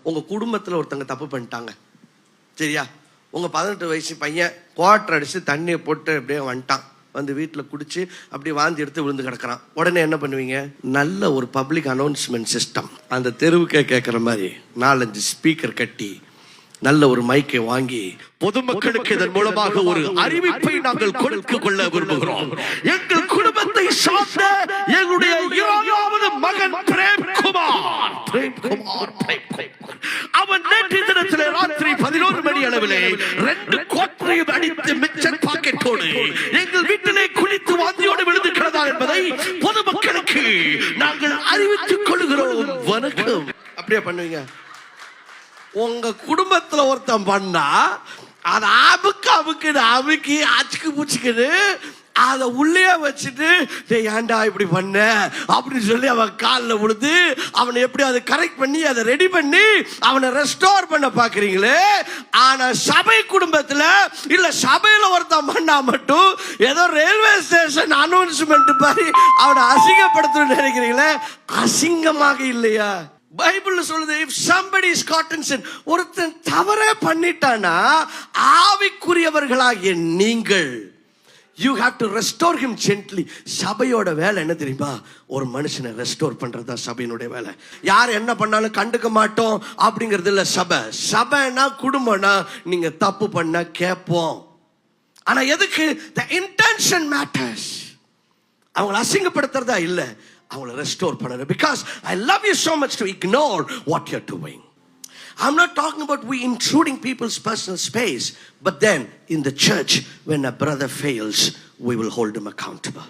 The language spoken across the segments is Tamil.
உங்கள் குடும்பத்தில் ஒருத்தங்க தப்பு பண்ணிட்டாங்க, சரியா? உங்கள் 18 வயசு பையன் குவார்டர் அடித்து தண்ணியை போட்டு அப்படியே வந்துட்டான், வந்து வீட்டில் குடிச்சு அப்படியே வாந்தி எடுத்து விழுந்து கிடக்கிறான். உடனே என்ன பண்ணுவீங்க? நல்ல ஒரு பப்ளிக் அனௌன்ஸ்மெண்ட் சிஸ்டம், அந்த தெருவுக்கே கேட்குற மாதிரி 4-5 ஸ்பீக்கர் கட்டி நல்ல ஒரு மைக்கை வாங்கி பொதுமக்களுக்கு இதன் மூலமாக ஒரு அறிவிப்பை நாங்கள் கொடுக்க கொள்ள விரும்புகிறோம். எங்கள் குடும்பத்தை சார்ந்த எங்களுடைய 7வது மகன் பிரேம்குமார் அவன் நேற்று தினத்திலே ராத்திரி 11 மணி அளவிலே 2 கோட்டரையும் அடித்து மிச்சர் பாக்கெட்டோடு எங்கள் வீட்டிலே குளித்து வாந்தியோடு விழுந்து கிடந்தார் என்பதை பொதுமக்களுக்கு நாங்கள் அறிவித்துக் கொள்கிறோம். வணக்கம். அப்படியே பண்ணுவீங்க? உங்க குடும்பத்துல ஒருத்தன் பண்ணா அதை அமுக்கி அச்சுக்கு பூச்சிக்கிட்டு அதை உள்ளே வச்சுட்டு ஏன்டா இப்படி பண்ண அப்படின்னு சொல்லி அவன் காலில் விழுந்து அவனை எப்படி அதை கரெக்ட் பண்ணி அதை ரெடி பண்ணி அவனை ரெஸ்டோர் பண்ண பாக்குறீங்களே. ஆனா சபை குடும்பத்துல இல்ல சபையில ஒருத்தன் பண்ணா மட்டும் ஏதோ ரயில்வே ஸ்டேஷன் அனௌன்ஸ்மெண்ட் மாதிரி அவனை அசிங்கப்படுத்தணும்னு நினைக்கிறீங்களே. அசிங்கமாக இல்லையா? பைபிள் சொல்லுது, if somebody is caught in sin, ஒருத்தன் தவறே பண்ணிட்டானா ஆவிக்குரியவர்களாகிய நீங்கள் you have to restore him gently. சபையோட வேலை என்ன தெரியுமா? ஒரு மனுஷனை ரெஸ்டோர் பண்றது தான் சபையினுடைய வேலை. யார் என்ன பண்ணாலும் கண்டுக்க மாட்டோம் அப்படிங்கிறது இல்ல சபை. சபைனா குடும்பம்னா நீங்க தப்பு பண்ண கேட்போம். ஆனா எதுக்கு? the intention matters. அவங்களை அசிங்கப்படுத்துறதா இல்ல, அவங்களை ரெஸ்டோர் பண்ணணும். Because I love you so much to ignore what you're doing. I'm not talking about we intruding people's personal space, but then in the church when a brother fails, we will hold him accountable.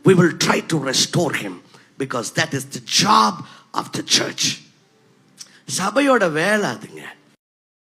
We will try to restore him because that is the job of the church. சபையோட வேலை அது.